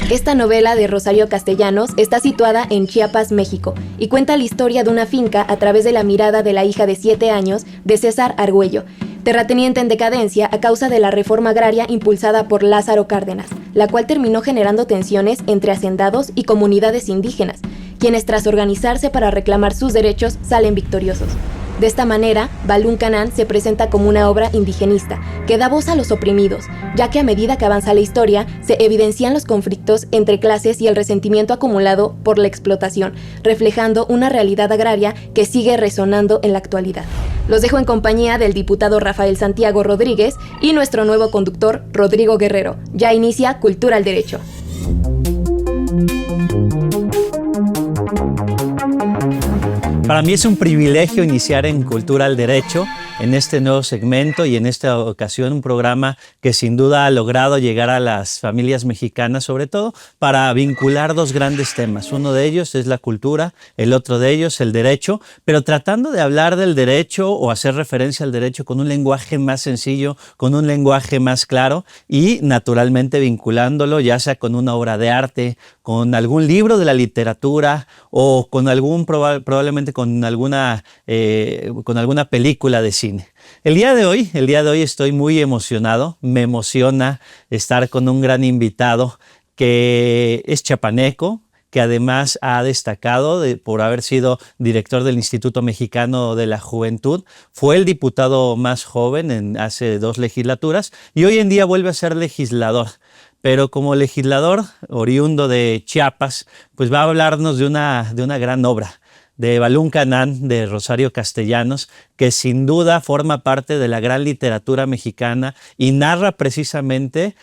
Esta novela de Rosario Castellanos está situada en Chiapas, México, y cuenta la historia de una finca a través de la mirada de la hija de 7 años de César Argüello, terrateniente en decadencia a causa de la reforma agraria impulsada por Lázaro Cárdenas, la cual terminó generando tensiones entre hacendados y comunidades indígenas, quienes tras organizarse para reclamar sus derechos salen victoriosos. De esta manera, Balún Canán se presenta como una obra indigenista, que da voz a los oprimidos, ya que a medida que avanza la historia, se evidencian los conflictos entre clases y el resentimiento acumulado por la explotación, reflejando una realidad agraria que sigue resonando en la actualidad. Los dejo en compañía del diputado Rafael Santiago Rodríguez y nuestro nuevo conductor, Rodrigo Guerrero. Ya inicia Cultura al Derecho. Para mí es un privilegio iniciar en Cultura al Derecho, en este nuevo segmento y en esta ocasión un programa que sin duda ha logrado llegar a las familias mexicanas, sobre todo para vincular dos grandes temas. Uno de ellos es la cultura, el otro de ellos el derecho, pero tratando de hablar del derecho o hacer referencia al derecho con un lenguaje más sencillo, con un lenguaje más claro y naturalmente vinculándolo ya sea con una obra de arte, con algún libro de la literatura o con probablemente con alguna película de cine. El día de hoy estoy muy emocionado, me emociona estar con un gran invitado que es chiapaneco, que además ha destacado por haber sido director del Instituto Mexicano de la Juventud, fue el diputado más joven hace 2 legislaturas y hoy en día vuelve a ser legislador. Pero como legislador oriundo de Chiapas, pues va a hablarnos de una gran obra, de Balún Canán, de Rosario Castellanos, que sin duda forma parte de la gran literatura mexicana y narra precisamente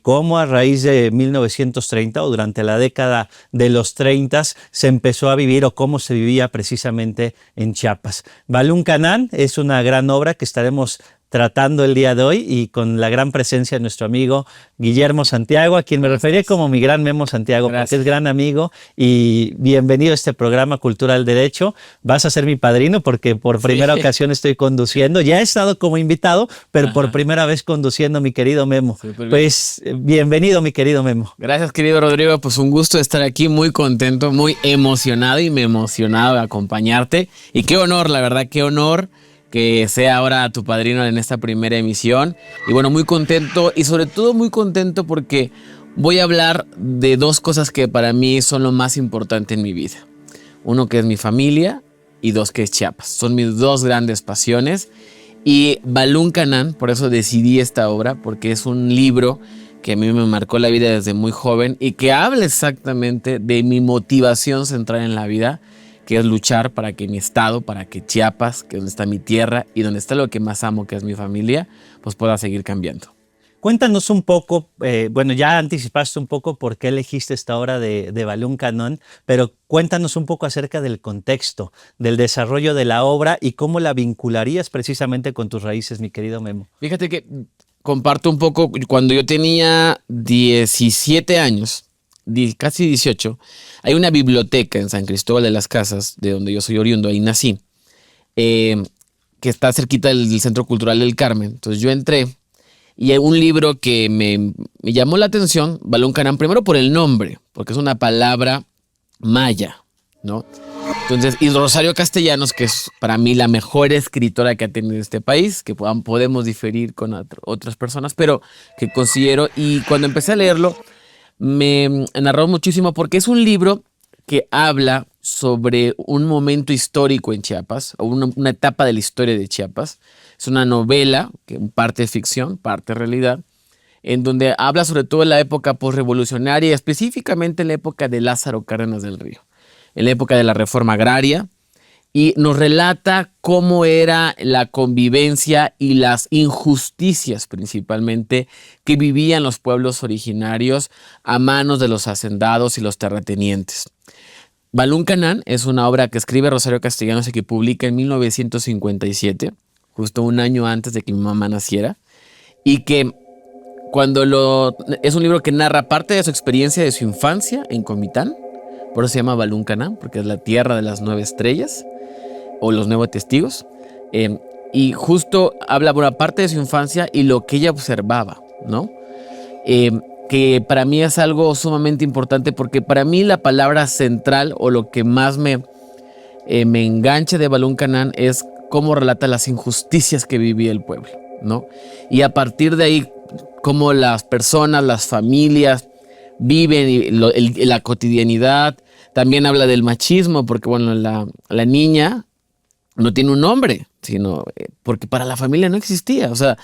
cómo a raíz de 1930 o durante la década de los 30 se empezó a vivir o cómo se vivía precisamente en Chiapas. Balún Canán es una gran obra que estaremos tratando el día de hoy y con la gran presencia de nuestro amigo Guillermo Santiago, a quien me refería como mi gran Memo Santiago, porque es gran amigo y bienvenido a este programa Cultura del Derecho. Vas a ser mi padrino porque por primera ocasión estoy conduciendo. Ya he estado como invitado, pero por primera vez conduciendo, mi querido Memo. Pues bienvenido, mi querido Memo. Gracias, querido Rodrigo. Pues un gusto estar aquí, muy contento, muy emocionado y me he emocionado de acompañarte. Y qué honor, la verdad, qué honor que sea ahora tu padrino en esta primera emisión. Y bueno, muy contento y sobre todo muy contento porque voy a hablar de 2 cosas que para mí son lo más importante en mi vida. 1 que es mi familia y 2 que es Chiapas. Son mis 2 grandes pasiones. Y Balún Canán, por eso decidí esta obra, porque es un libro que a mí me marcó la vida desde muy joven y que habla exactamente de mi motivación central en la vida, que es luchar para que mi estado, para que Chiapas, que es donde está mi tierra y donde está lo que más amo, que es mi familia, pues pueda seguir cambiando. Cuéntanos un poco, bueno, ya anticipaste un poco por qué elegiste esta obra de Balún Canán, pero cuéntanos un poco acerca del contexto, del desarrollo de la obra y cómo la vincularías precisamente con tus raíces, mi querido Memo. Fíjate que comparto un poco, cuando yo tenía 17 años, casi 18, hay una biblioteca en San Cristóbal de las Casas, de donde yo soy oriundo, ahí nací, que está cerquita del Centro Cultural del Carmen. Entonces yo entré y hay un libro que me llamó la atención, Balún Canán, primero por el nombre, porque es una palabra maya, ¿no? Entonces, y Rosario Castellanos, que es para mí la mejor escritora que ha tenido este país, que podemos diferir con otras personas, pero que considero, y cuando empecé a leerlo, me narró muchísimo porque es un libro que habla sobre un momento histórico en Chiapas, o una etapa de la historia de Chiapas. Es una novela, que parte es ficción, parte realidad, en donde habla sobre todo de la época posrevolucionaria, específicamente en la época de Lázaro Cárdenas del Río, en la época de la reforma agraria, y nos relata cómo era la convivencia y las injusticias principalmente que vivían los pueblos originarios a manos de los hacendados y los terratenientes. Balún Canán es una obra que escribe Rosario Castellanos y que publica en 1957, justo un año antes de que mi mamá naciera, y que es un libro que narra parte de su experiencia de su infancia en Comitán. Por eso se llama Balún Canán, porque es la tierra de las 9 estrellas o los 9 testigos, y justo habla por una parte de su infancia y lo que ella observaba, ¿no? que para mí es algo sumamente importante, porque para mí la palabra central o lo que más me engancha de Balún Canán es cómo relata las injusticias que vivía el pueblo, ¿no? Y a partir de ahí, cómo las personas, las familias viven la cotidianidad. También habla del machismo, porque bueno, la niña no tiene un nombre, sino porque para la familia no existía. O sea,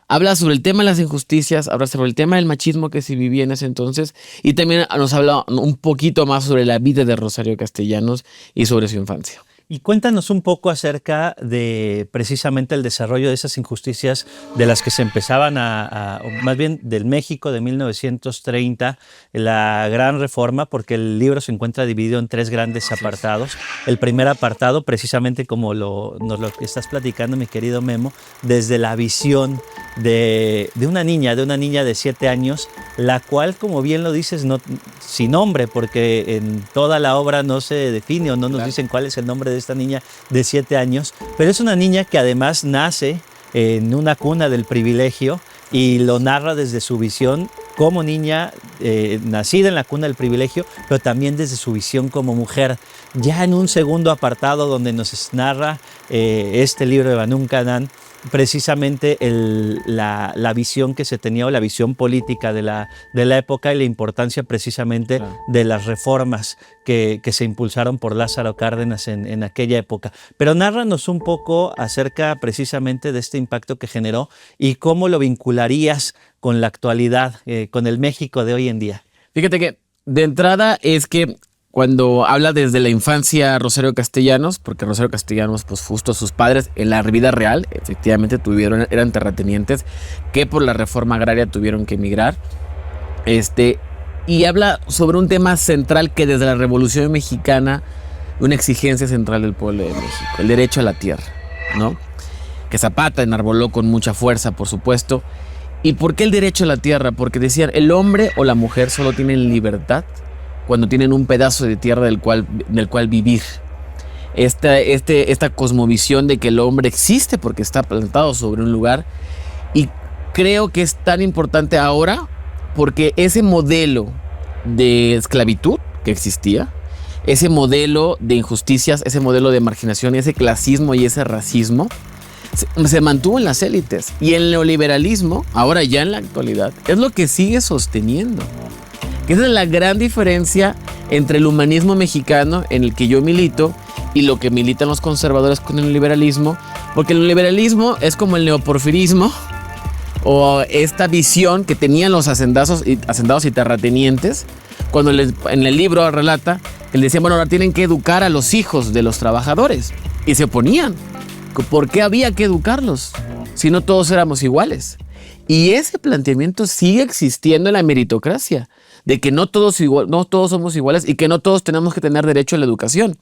habla sobre el tema de las injusticias, habla sobre el tema del machismo que se vivía en ese entonces, y también nos habla un poquito más sobre la vida de Rosario Castellanos y sobre su infancia. Y cuéntanos un poco acerca de precisamente el desarrollo de esas injusticias de las que se empezaban más bien del México de 1930, la Gran Reforma, porque el libro se encuentra dividido en 3 grandes apartados. El primer apartado, precisamente como nos lo estás platicando, mi querido Memo, desde la visión de una niña de 7 años, la cual, como bien lo dices, no, sin nombre, porque en toda la obra no se define o no nos dicen cuál es el nombre de esta niña de 7 años, pero es una niña que además nace en una cuna del privilegio y lo narra desde su visión como niña nacida en la cuna del privilegio, pero también desde su visión como mujer. Ya en un segundo apartado donde nos narra este libro de Balún Canán, precisamente la visión que se tenía o la visión política de la época y la importancia precisamente de las reformas que se impulsaron por Lázaro Cárdenas en aquella época. Pero nárranos un poco acerca precisamente de este impacto que generó y cómo lo vincularías con la actualidad, con el México de hoy en día. Fíjate que de entrada es que cuando habla desde la infancia Rosario Castellanos, porque Rosario Castellanos, pues justo sus padres en la vida real, efectivamente eran terratenientes que por la reforma agraria tuvieron que emigrar. Y habla sobre un tema central que desde la Revolución Mexicana, una exigencia central del pueblo de México, el derecho a la tierra, ¿no? Que Zapata enarboló con mucha fuerza, por supuesto. ¿Y por qué el derecho a la tierra? Porque decían, el hombre o la mujer solo tienen libertad cuando tienen un pedazo de tierra del cual vivir. Esta cosmovisión de que el hombre existe porque está plantado sobre un lugar, y creo que es tan importante ahora porque ese modelo de esclavitud que existía, ese modelo de injusticias, ese modelo de marginación, ese clasismo y ese racismo se mantuvo en las élites, y el neoliberalismo, ahora ya en la actualidad, es lo que sigue sosteniendo. Esa es la gran diferencia entre el humanismo mexicano, en el que yo milito, y lo que militan los conservadores con el liberalismo, porque el liberalismo es como el neoporfirismo, o esta visión que tenían los hacendados y terratenientes, cuando en el libro relata que le decían, bueno, ahora tienen que educar a los hijos de los trabajadores, y se oponían. ¿Por qué había que educarlos si no todos éramos iguales? Y ese planteamiento sigue existiendo en la meritocracia, de que no todos somos iguales y que no todos tenemos que tener derecho a la educación.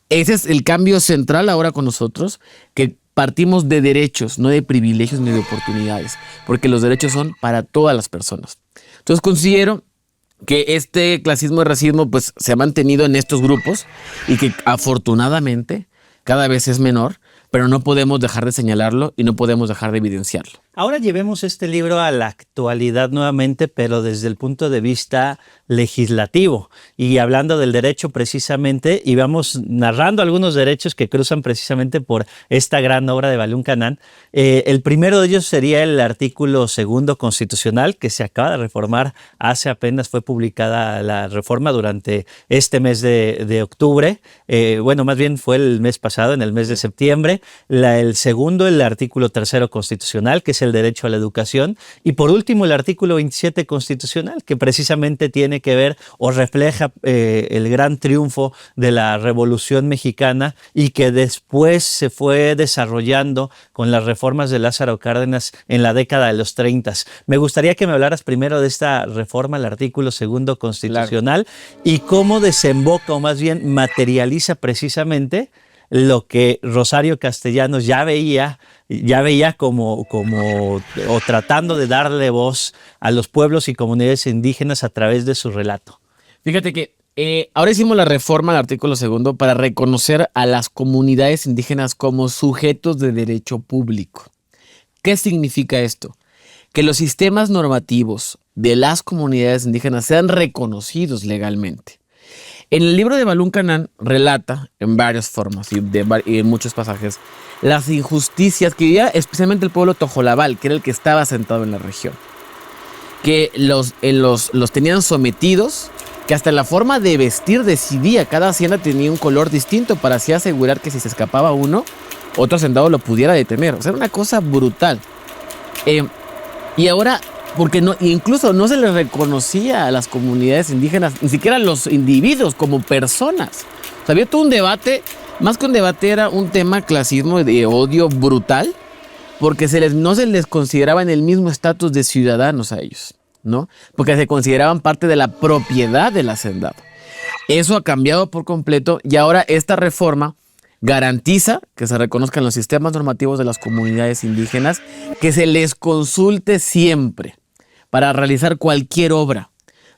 Ese es el cambio central ahora con nosotros, que partimos de derechos, no de privilegios ni de oportunidades, porque los derechos son para todas las personas. Entonces considero que este clasismo y racismo pues se ha mantenido en estos grupos y que afortunadamente cada vez es menor, pero no podemos dejar de señalarlo y no podemos dejar de evidenciarlo. Ahora llevemos este libro a la actualidad nuevamente, pero desde el punto de vista legislativo y hablando del derecho precisamente, y vamos narrando algunos derechos que cruzan precisamente por esta gran obra de Balún Canán. El primero de ellos sería el artículo 2º constitucional, que se acaba de reformar, apenas fue publicada la reforma durante este mes de octubre, bueno, más bien fue el mes pasado, en el mes de septiembre. El segundo, el artículo 3º constitucional, que es el derecho a la educación, y por último el artículo 27 constitucional, que precisamente tiene que ver o refleja el gran triunfo de la Revolución Mexicana y que después se fue desarrollando con las reformas de Lázaro Cárdenas en la década de los 30. Me gustaría que me hablaras primero de esta reforma, el artículo 2º constitucional, claro, y cómo desemboca o más bien materializa precisamente lo que Rosario Castellanos ya veía como o tratando de darle voz a los pueblos y comunidades indígenas a través de su relato. Fíjate que ahora hicimos la reforma al artículo 2º para reconocer a las comunidades indígenas como sujetos de derecho público. ¿Qué significa esto? que los sistemas normativos de las comunidades indígenas sean reconocidos legalmente. En el libro de Balún Canán relata en varias formas y en muchos pasajes las injusticias que vivía especialmente el pueblo Tojolabal, que era el que estaba asentado en la región, que los tenían sometidos, que hasta la forma de vestir decidía, cada hacienda tenía un color distinto para así asegurar que si se escapaba uno, otro hacendado lo pudiera detener. O sea, era una cosa brutal. Y ahora, porque incluso no se les reconocía a las comunidades indígenas, ni siquiera a los individuos como personas. O sea, había todo un debate, más que un debate era un tema clasismo de odio brutal, porque no se les consideraba en el mismo estatus de ciudadanos a ellos, ¿no? Porque se consideraban parte de la propiedad del hacendado. Eso ha cambiado por completo y ahora esta reforma garantiza que se reconozcan los sistemas normativos de las comunidades indígenas, que se les consulte siempre para realizar cualquier obra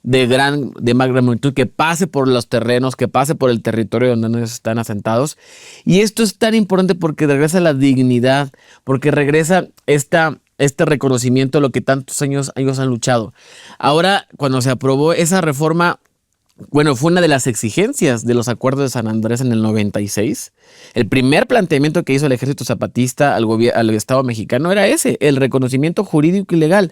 de magnitud que pase por los terrenos, que pase por el territorio donde ellos están asentados. Y esto es tan importante porque regresa la dignidad, porque regresa este reconocimiento de lo que tantos años ellos han luchado. Ahora, cuando se aprobó esa reforma, bueno, fue una de las exigencias de los acuerdos de San Andrés en el 96. El primer planteamiento que hizo el Ejército Zapatista al Estado mexicano era ese, el reconocimiento jurídico y legal.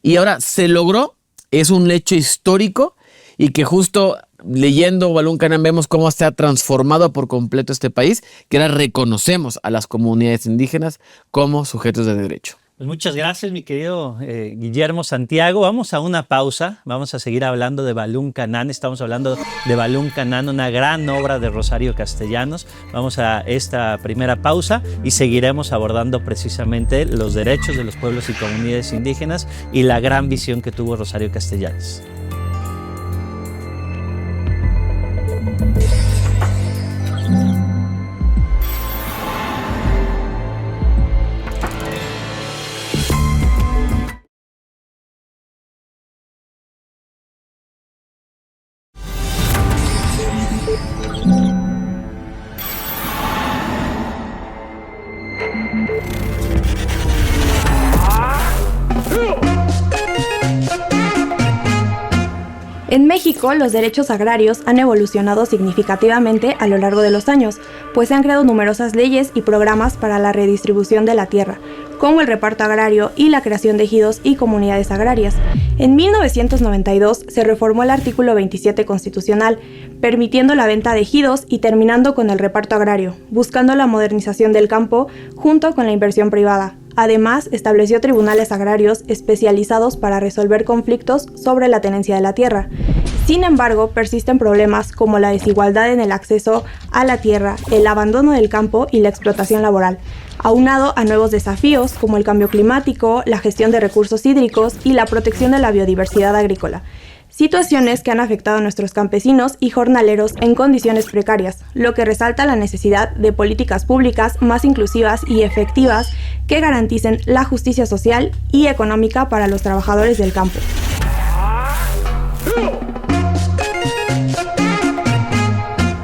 Y ahora se logró, es un hecho histórico y que justo leyendo Balún Canán vemos cómo se ha transformado por completo este país, que ahora reconocemos a las comunidades indígenas como sujetos de derecho. Pues muchas gracias, mi querido Guillermo Santiago. Vamos a una pausa, vamos a seguir hablando de Balún Canán. Estamos hablando de Balún Canán, una gran obra de Rosario Castellanos. Vamos a esta primera pausa y seguiremos abordando precisamente los derechos de los pueblos y comunidades indígenas y la gran visión que tuvo Rosario Castellanos. En México, los derechos agrarios han evolucionado significativamente a lo largo de los años, pues se han creado numerosas leyes y programas para la redistribución de la tierra, como el reparto agrario y la creación de ejidos y comunidades agrarias. En 1992 se reformó el artículo 27 constitucional, permitiendo la venta de ejidos y terminando con el reparto agrario, buscando la modernización del campo junto con la inversión privada. Además, estableció tribunales agrarios especializados para resolver conflictos sobre la tenencia de la tierra. Sin embargo, persisten problemas como la desigualdad en el acceso a la tierra, el abandono del campo y la explotación laboral, aunado a nuevos desafíos como el cambio climático, la gestión de recursos hídricos y la protección de la biodiversidad agrícola. Situaciones que han afectado a nuestros campesinos y jornaleros en condiciones precarias, lo que resalta la necesidad de políticas públicas más inclusivas y efectivas que garanticen la justicia social y económica para los trabajadores del campo.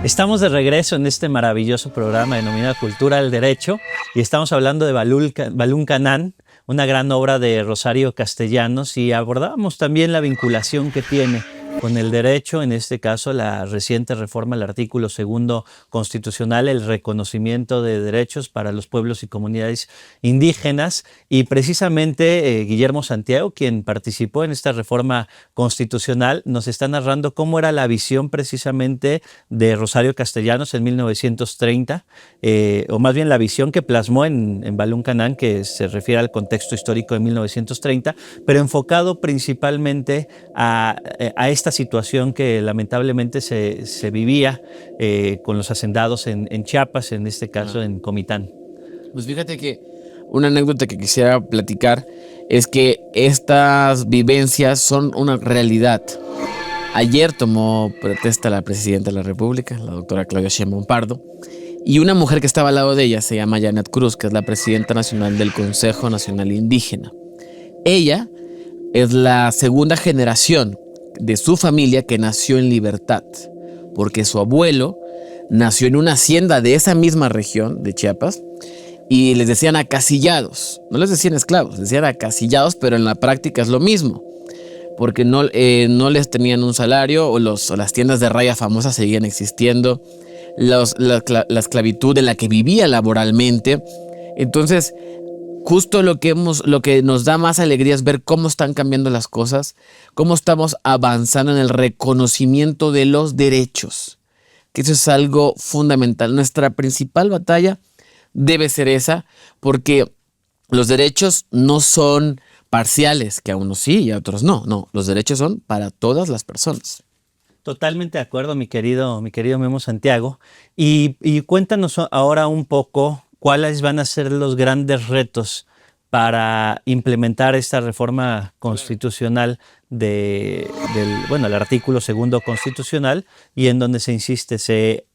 Estamos de regreso en este maravilloso programa denominado Cultura del Derecho y estamos hablando de Balún Canán, una gran obra de Rosario Castellanos, y abordábamos también la vinculación que tiene con el derecho, en este caso la reciente reforma al artículo 2 constitucional, el reconocimiento de derechos para los pueblos y comunidades indígenas, y precisamente Guillermo Santiago, quien participó en esta reforma constitucional, nos está narrando cómo era la visión precisamente de Rosario Castellanos en 1930, o más bien la visión que plasmó en Balún Canán, que se refiere al contexto histórico de 1930, pero enfocado principalmente a esta situación que lamentablemente se vivía con los hacendados en Chiapas, en este caso en Comitán. Pues fíjate que una anécdota que quisiera platicar es que estas vivencias son una realidad. Ayer tomó protesta la presidenta de la República, la doctora Claudia Sheinbaum Pardo, y una mujer que estaba al lado de ella se llama Janet Cruz, que es la presidenta nacional del Consejo Nacional Indígena. Ella es la segunda generación de su familia que nació en libertad, porque su abuelo nació en una hacienda de esa misma región de Chiapas y les decían acasillados. No les decían esclavos, les decían acasillados, pero en la práctica es lo mismo. Porque no les tenían un salario, o las tiendas de raya famosas seguían existiendo, la esclavitud en la que vivía laboralmente. Entonces, justo lo que nos da más alegría es ver cómo están cambiando las cosas, cómo estamos avanzando en el reconocimiento de los derechos, que eso es algo fundamental. Nuestra principal batalla debe ser esa, porque los derechos no son parciales, que a unos sí y a otros no. No, los derechos son para todas las personas. Totalmente de acuerdo, mi querido Memo Santiago. Y cuéntanos ahora un poco cuáles van a ser los grandes retos para implementar esta reforma constitucional el artículo 2 constitucional, y en donde se insiste, se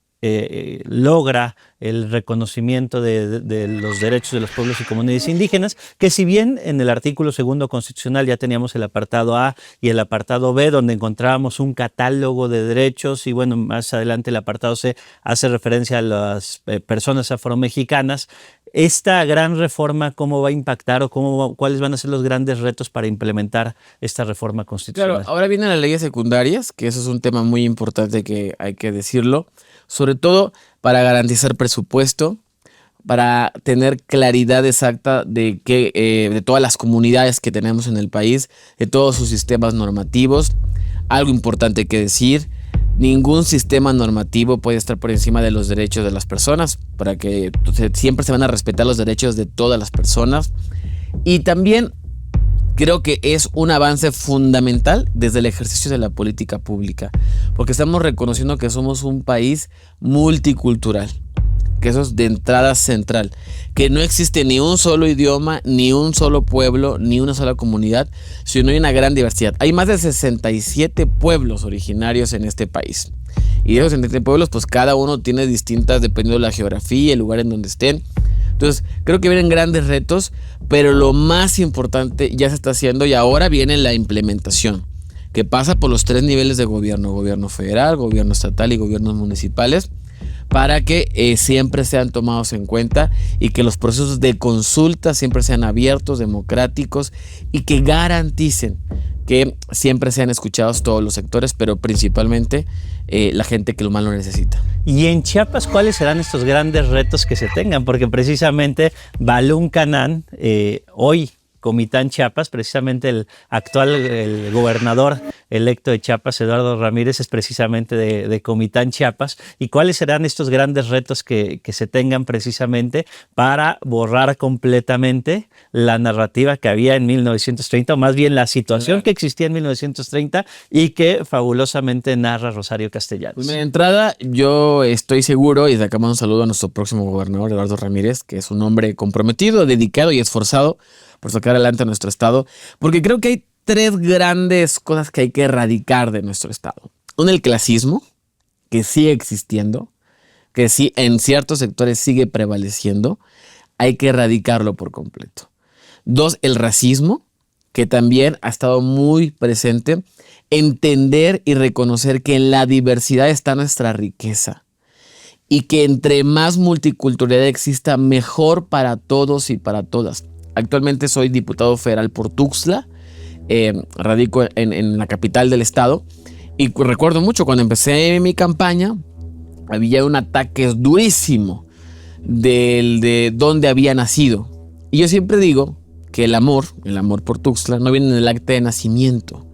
logra el reconocimiento de los derechos de los pueblos y comunidades indígenas, que si bien en el artículo 2 constitucional ya teníamos el apartado A y el apartado B, donde encontrábamos un catálogo de derechos, y bueno, más adelante el apartado C hace referencia a las personas afromexicanas. Esta gran reforma, ¿cómo va a impactar o cuáles van a ser los grandes retos para implementar esta reforma constitucional? Claro, ahora vienen las leyes secundarias, que eso es un tema muy importante que hay que decirlo, sobre todo para garantizar presupuesto, para tener claridad exacta de todas las comunidades que tenemos en el país, de todos sus sistemas normativos. Algo importante que decir: ningún sistema normativo puede estar por encima de los derechos de las personas, para que siempre se van a respetar los derechos de todas las personas. Y también creo que es un avance fundamental desde el ejercicio de la política pública, porque estamos reconociendo que somos un país multicultural, que eso es de entrada central, que no existe ni un solo idioma, ni un solo pueblo, ni una sola comunidad, sino hay una gran diversidad. Hay más de 67 pueblos originarios en este país, y de esos 67 pueblos, pues cada uno tiene distintas, dependiendo de la geografía, el lugar en donde estén. Entonces, creo que vienen grandes retos, pero lo más importante ya se está haciendo, y ahora viene la implementación, que pasa por los 3 niveles de gobierno: gobierno federal, gobierno estatal y gobiernos municipales, para que siempre sean tomados en cuenta y que los procesos de consulta siempre sean abiertos, democráticos, y que garanticen que siempre sean escuchados todos los sectores, pero principalmente la gente que lo más lo necesita. Y en Chiapas, ¿cuáles serán estos grandes retos que se tengan? Porque precisamente Balún Canán, hoy Comitán Chiapas, precisamente el gobernador electo de Chiapas, Eduardo Ramírez, es precisamente de Comitán Chiapas. ¿Y cuáles serán estos grandes retos que se tengan precisamente para borrar completamente la narrativa que había en 1930, o más bien la situación que existía en 1930 y que fabulosamente narra Rosario Castellanos? Pues de entrada, yo estoy seguro, y de acá mando un saludo a nuestro próximo gobernador, Eduardo Ramírez, que es un hombre comprometido, dedicado y esforzado por sacar adelante a nuestro estado, porque creo que hay 3 grandes cosas que hay que erradicar de nuestro estado. Uno, el clasismo, que sigue existiendo, que sí en ciertos sectores sigue prevaleciendo, hay que erradicarlo por completo. 2, el racismo, que también ha estado muy presente. Entender y reconocer que en la diversidad está nuestra riqueza, y que entre más multiculturalidad exista, mejor para todos y para todas. Actualmente soy diputado federal por Tuxtla, radico en la capital del estado, y recuerdo mucho cuando empecé mi campaña, había un ataque durísimo de dónde había nacido. Y yo siempre digo que el amor por Tuxtla no viene en el acta de nacimiento,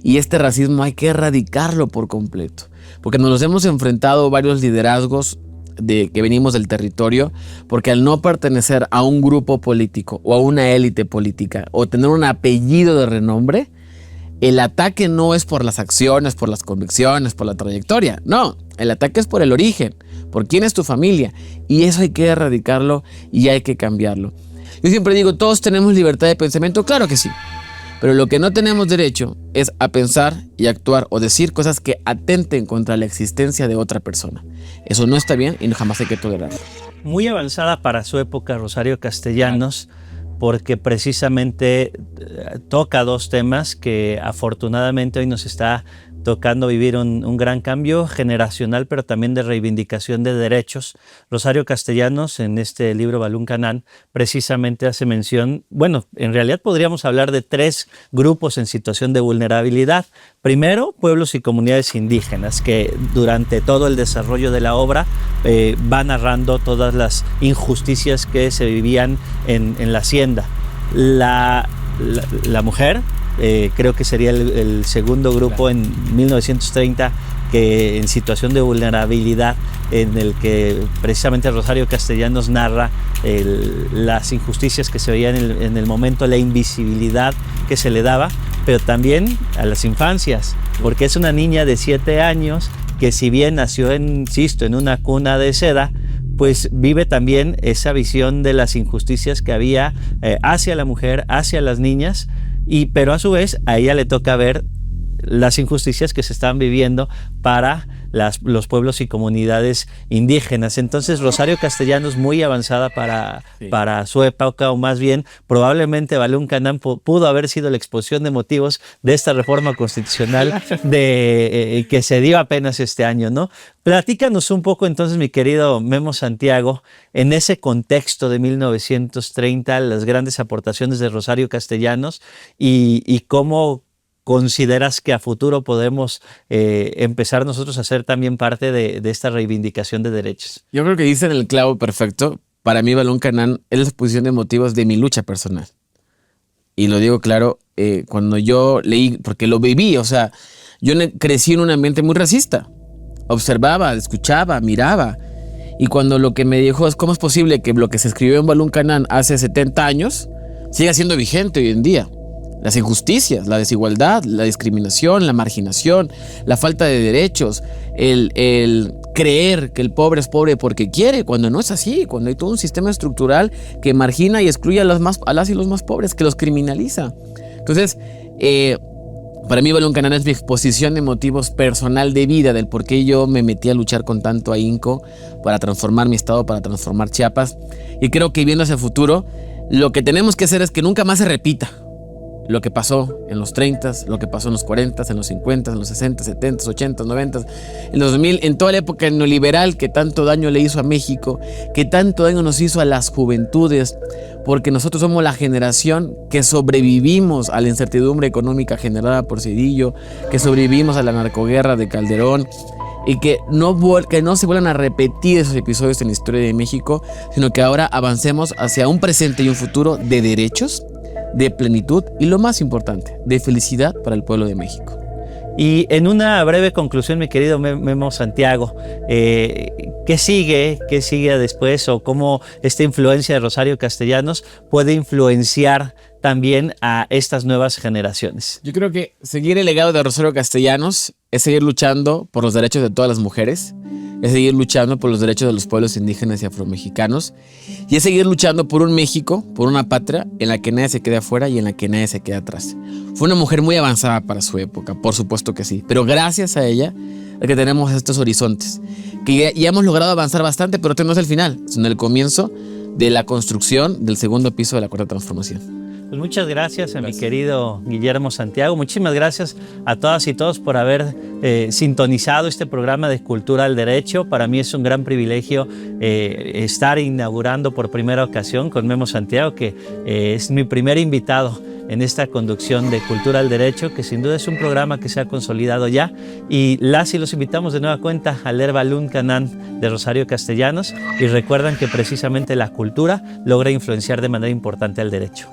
y este racismo hay que erradicarlo por completo, porque nos hemos enfrentado varios liderazgos que venimos del territorio, porque al no pertenecer a un grupo político o a una élite política o tener un apellido de renombre, el ataque no es por las acciones, por las convicciones, por la trayectoria. No, el ataque es por el origen, por quién es tu familia, y eso hay que erradicarlo y hay que cambiarlo. Yo siempre digo, todos tenemos libertad de pensamiento, claro que sí, pero lo que no tenemos derecho es a pensar y actuar o decir cosas que atenten contra la existencia de otra persona. Eso no está bien y jamás hay que tolerarlo. Muy avanzada para su época, Rosario Castellanos, porque precisamente toca 2 temas que afortunadamente hoy nos está tocando vivir un gran cambio generacional, pero también de reivindicación de derechos. Rosario Castellanos, en este libro Balún Canán, precisamente hace mención, bueno, en realidad podríamos hablar de 3 grupos en situación de vulnerabilidad. Primero, pueblos y comunidades indígenas, que durante todo el desarrollo de la obra va narrando todas las injusticias que se vivían en la hacienda. La mujer, creo que sería el segundo grupo en 1930, que en situación de vulnerabilidad, en el que precisamente Rosario Castellanos narra las injusticias que se veían en el momento, la invisibilidad que se le daba, pero también a las infancias, porque es una niña de 7 años que, si bien nació en una cuna de seda, pues vive también esa visión de las injusticias que había hacia la mujer, hacia las niñas, pero a su vez a ella le toca ver las injusticias que se están viviendo para los pueblos y comunidades indígenas. Entonces Rosario Castellanos, muy avanzada para su época, o más bien probablemente Balún Canán pudo haber sido la exposición de motivos de esta reforma constitucional que se dio apenas este año, ¿no? Platícanos un poco entonces, mi querido Memo Santiago, en ese contexto de 1930, las grandes aportaciones de Rosario Castellanos y cómo ¿consideras que a futuro podemos empezar nosotros a ser también parte de esta reivindicación de derechos? Yo creo que dicen el clavo perfecto. Para mí, Balún Canán es la exposición de motivos de mi lucha personal. Y lo digo claro, cuando yo leí, porque lo viví, o sea, yo crecí en un ambiente muy racista. Observaba, escuchaba, miraba. Y cuando lo que me dijo es cómo es posible que lo que se escribió en Balún Canán hace 70 años siga siendo vigente hoy en día. Las injusticias, la desigualdad, la discriminación, la marginación, la falta de derechos, el creer que el pobre es pobre porque quiere, cuando no es así, cuando hay todo un sistema estructural que margina y excluye a las y los más pobres, que los criminaliza. Entonces, para mí Balún Canán es mi exposición de motivos personal de vida, del por qué yo me metí a luchar con tanto ahínco para transformar mi estado, para transformar Chiapas. Y creo que viendo hacia el futuro, lo que tenemos que hacer es que nunca más se repita lo que pasó en los 30, lo que pasó en los 40, en los 50, en los 60, 70, 80, 90, en los 2000, en toda la época neoliberal que tanto daño le hizo a México, que tanto daño nos hizo a las juventudes, porque nosotros somos la generación que sobrevivimos a la incertidumbre económica generada por Zedillo, que sobrevivimos a la narcoguerra de Calderón, y que no se vuelvan a repetir esos episodios en la historia de México, sino que ahora avancemos hacia un presente y un futuro de derechos, de plenitud y, lo más importante, de felicidad para el pueblo de México. Y en una breve conclusión, mi querido Memo Santiago, ¿qué sigue? ¿Qué sigue después? ¿O cómo esta influencia de Rosario Castellanos puede influenciar también a estas nuevas generaciones? Yo creo que seguir el legado de Rosario Castellanos es seguir luchando por los derechos de todas las mujeres, es seguir luchando por los derechos de los pueblos indígenas y afromexicanos, y es seguir luchando por un México, por una patria en la que nadie se quede afuera y en la que nadie se quede atrás. Fue una mujer muy avanzada para su época, por supuesto que sí, pero gracias a ella es que tenemos estos horizontes, que ya hemos logrado avanzar bastante, pero este no es el final, sino el comienzo de la construcción del segundo piso de la Cuarta Transformación. Pues muchas gracias a mi querido Guillermo Santiago. Muchísimas gracias a todas y todos por haber sintonizado este programa de Cultura al Derecho. Para mí es un gran privilegio estar inaugurando por primera ocasión con Memo Santiago, que es mi primer invitado en esta conducción de Cultura al Derecho, que sin duda es un programa que se ha consolidado ya, y los invitamos de nueva cuenta a leer Balún Canán de Rosario Castellanos, y recuerdan que precisamente la cultura logra influenciar de manera importante al derecho.